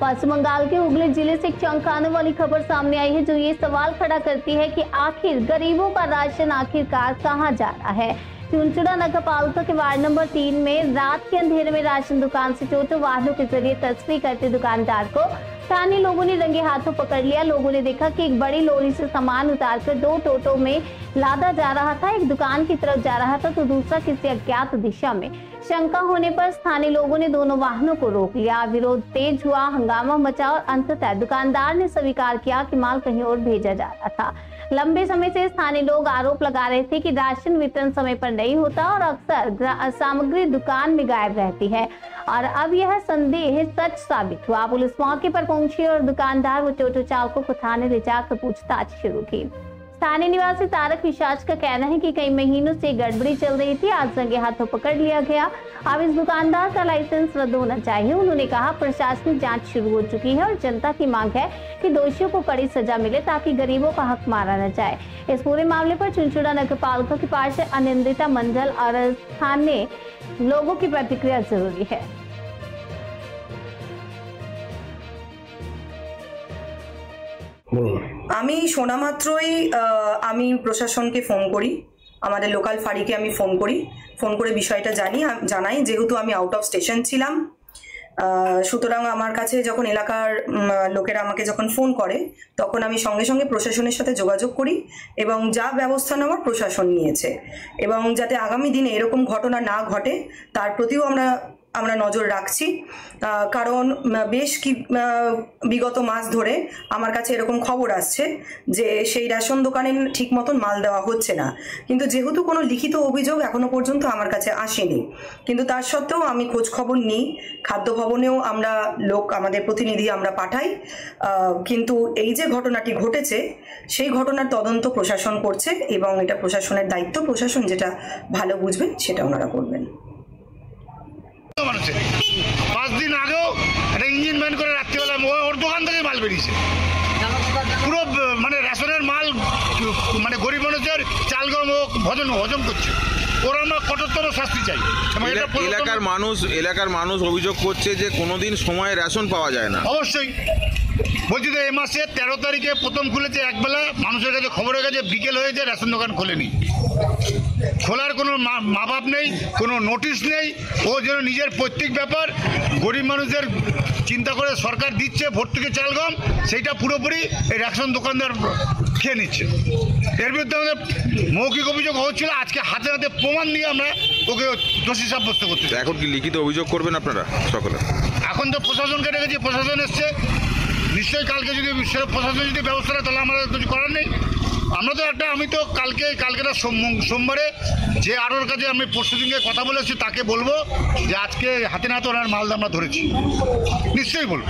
पश्चिम बंगाल के हुगली जिले से एक चौंकाने वाली खबर सामने आई है, जो ये सवाल खड़ा करती है कि आखिर गरीबों का राशन आखिरकार कहां जा रहा है। चुनचुड़ा नगर पालिका के वार्ड नंबर 3 में रात के अंधेरे में राशन दुकान से टोटो वाहनों के जरिए तस्करी करते दुकानदार को स्थानीय लोगों ने रंगे हाथों पकड़ लिया। लोगों ने देखा कि एक बड़ी लोरी से सामान उतारकर 2 टोटो में लादा जा रहा था। एक दुकान की तरफ जा रहा था तो दूसरा किसी अज्ञात दिशा में। शंका होने पर स्थानीय लोगों ने दोनों वाहनों को रोक लिया। विरोध तेज हुआ, हंगामा मचा और अंततः दुकानदार ने स्वीकार किया कि माल कहीं और भेजा जा रहा था। लंबे समय से स्थानीय लोग आरोप लगा रहे थे कि राशन वितरण समय पर नहीं होता और अक्सर सामग्री दुकान में गायब रहती है, और अब यह संदेह सच साबित हुआ। पुलिस मौके पर पहुंची और दुकानदार व टोटो चालकों को थाने ले जाकर पूछताछ शुरू की। स्थानीय निवासी तारक विशाज का कहना है कि कई महीनों से गड़बड़ी चल रही थी, आज रंगे हाथों पकड़ लिया गया। अब इस दुकानदार का लाइसेंस रद्द होना चाहिए। उन्होंने कहा प्रशासनिक जांच शुरू हो चुकी है और जनता की मांग है कि दोषियों को कड़ी सजा मिले ताकि गरीबों का हक मारा न जाए। इस पूरे मामले पर चुनचुड़ा नगर पालिका के पार्षद अनिंदिता मंडल और स्थानीय लोगों की प्रतिक्रिया जरूरी है। আমি শোনা মাত্রই আমি প্রশাসনকে ফোন করি, আমাদের লোকাল ফাঁড়িকে আমি ফোন করে বিষয়টা জানাই। যেহেতু আমি আউট অফ স্টেশন ছিলাম, সুতরাং আমার কাছে যখন এলাকার লোকেরা আমাকে যখন ফোন করে তখন আমি সঙ্গে সঙ্গে প্রশাসনের সাথে যোগাযোগ করি এবং যা ব্যবস্থা নেওয়ার প্রশাসন নিয়েছে এবং যাতে আগামী দিনে এরকম ঘটনা না ঘটে তার প্রতিও আমরা নজর রাখছি। কারণ বেশ কি বিগত মাস ধরে আমার কাছে এরকম খবর আসছে যে সেই রেশন দোকানে ঠিক মতন মাল দেওয়া হচ্ছে না, কিন্তু যেহেতু কোনো লিখিত অভিযোগ এখনো পর্যন্ত আমার কাছে আসেনি, কিন্তু তার সত্ত্বেও আমি খোঁজ খবর নিই। খাদ্য ভবনেও আমরা আমাদের প্রতিনিধি আমরা পাঠাই, কিন্তু এই যে ঘটনাটি ঘটেছে সেই ঘটনার তদন্ত প্রশাসন করছে এবং এটা প্রশাসনের দায়িত্ব। প্রশাসন যেটা ভালো বুঝবে সেটা ওনারা করবেন। 5 দিন আগেও একটা ইঞ্জিন ম্যান করে রাত্রিবেলা ওর দোকান থেকে মাল বেরিয়েছে, পুরো মানে রেশনের মাল, মানে গরিব মানুষের চাল গম হজম করছে। ওর আমরা কঠোরতম শাস্তি চাই। এলাকার মানুষ অভিযোগ করছে যে কোনোদিন সময় রেশন পাওয়া যায় না। অবশ্যই বলছি তো, এই মাসে 13 তারিখে প্রথম খুলেছে একবেলা, মানুষের কাছে খবর হয়ে গেছে বিকেল হয়েছে, রেশন দোকান খোলেনি। খোলার কোনো মা বাপ নেই, কোনো নোটিশ নেই। ও যেন নিজের পৈতৃক ব্যাপার গরিব মানুষের চিন্তা করে সরকার দিচ্ছে ভর্তুকি চাল গম, সেইটা পুরোপুরি এই রেশন দোকানদার খেয়ে নিচ্ছে। এর বিরুদ্ধে আমাদের মৌখিক অভিযোগ হচ্ছিল, আজকে হাতে হাতে প্রমাণ নিয়ে আমরা ওকে দোষী সাব্যস্ত করতে। এখন কি লিখিত অভিযোগ করবেন আপনারা সকলে? এখন তো প্রশাসনকে রেখেছি, প্রশাসন এসছে, নিশ্চয়ই কালকে যদি প্রশাসন যদি ব্যবস্থা নেয় তাহলে আমাদের কিছু করার নেই। আমরা তো আমি তো কালকেটা সোমবারে যে আরোর কাছে আমি পরশু দিনকে কথা বলেছি তাকে বলবো যে আজকে হাতে নাতে ওনার মালদা আমরা ধরেছি, নিশ্চয়ই বলবো।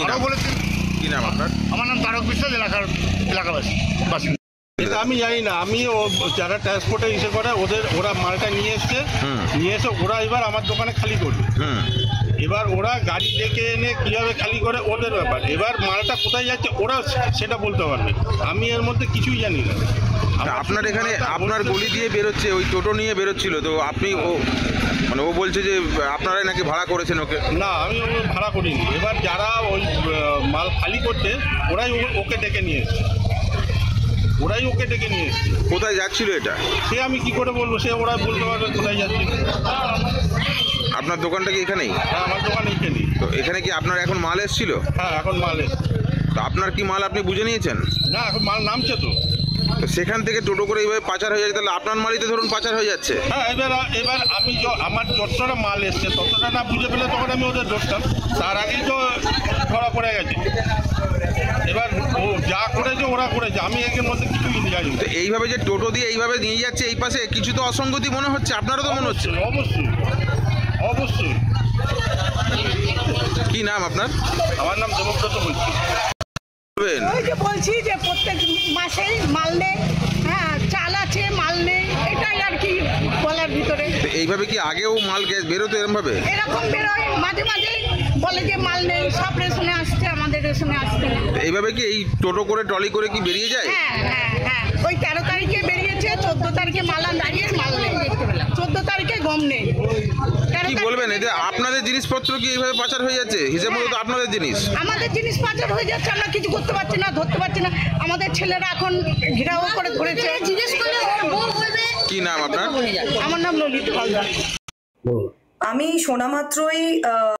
আরও বলেছি। কি নাম আপনার? আমার নাম তারক বিশ্বাস, এলাকাবাসী বাসিন্দা। এটা আমি জানি না, আমি যারা ট্রান্সপোর্টে ইসে করে ওরা মালটা নিয়ে এসে ওরা এবার আমার দোকানে খালি করবে। এবার ওরা গাড়ি ডেকে এনে কীভাবে খালি করে ওদের ব্যাপার। এবার মালটা কোথায় যাচ্ছে ওরা সেটা বলতে পারবে, আমি এর মধ্যে কিছুই জানি না। আপনার এখানে আপনার গলি দিয়ে বেরোচ্ছে, ওই টোটো নিয়ে বেরোচ্ছিল, তো আপনি ও বলছে যে আপনারাই নাকি ভাড়া করেছেন ওকে? না, আমি ভাড়া করিনি। এবার যারা ওই মাল খালি করছে ওরাই ওকে ডেকে নিয়ে এসছে, কোথায় যাচ্ছিল এটা সে আমি কি করে বলবো, সে ওরা বলতে পারবে কোথায় যাচ্ছে। আপনার দোকানটা কি এখানেই? হ্যাঁ, আমার দোকান এখানেই। তো এখানে কি আপনার এখন মাল এসেছিল? হ্যাঁ, এখন মাল এসছে। তো আপনার কি মাল আপনি বুঝে নিয়েছেন? না, এখন মাল নামছে তো। সেখান থেকে টোটো করে এইভাবে পাচার হয়ে যাচ্ছে, তাহলে আপনার মালই তো ধরুন পাচার হয়ে যাচ্ছে। হ্যাঁ, এবার আমি আমার যতটা মাল এসছে ততটা না বুঝে পেলে তখন আমি ওদের ধরতাম, তার আগেই তো ধরা পড়ে গেছে। এবার ও যা করেছে ওরা করেছে, আমি এর মধ্যে কিছুই জানি না। তো এইভাবে যে টোটো দিয়ে এইভাবে নিয়ে যাচ্ছে এই পাশে, কিছু তো অসঙ্গতি মনে হচ্ছে, আপনারও তো মনে হচ্ছে। অবশ্যই। কি নাম আপনার? আমার নাম দেবব্রত বলছি। বলছি যে প্রত্যেক মাসেই মাল নেই, হ্যাঁ চাল আছে মাল নেই, এটাই আর কি বলার ভিতরে। এইভাবে কি আগেও মাল গ্যাস বেরোতো এরকম বেরোয়, মাঝে মাঝে বলে যে মাল নেই, সব রেশনে আসছে, আমাদের রেশনে আসছে না। এইভাবে কি এই টোটো করে ট্রলি করে কি বেরিয়ে যায়? হ্যাঁ, ওই 13 তারিখে বেরিয়েছে, 14 তারিখে মাল দাঁড়িয়ে মাল নেই দেখতে পেলাম, 14 তারিখে গম নেই। কি বলবেন এতে আপনাদের জিনিসপত্র কি এইভাবে পাচার হয়ে যাচ্ছে? হিসেব মতো তো আপনাদের জিনিস, আমাদের জিনিস পাচার হয়ে যাচ্ছে, আমরা কিছু করতে পারছি না, ধরতে পারছি না। আমাদের ছেলেরা এখন ঘেরাও করে ধরেছে। কি নাম আপনার? আমার নাম ললিত হালদার। আমি শোনা মাত্রই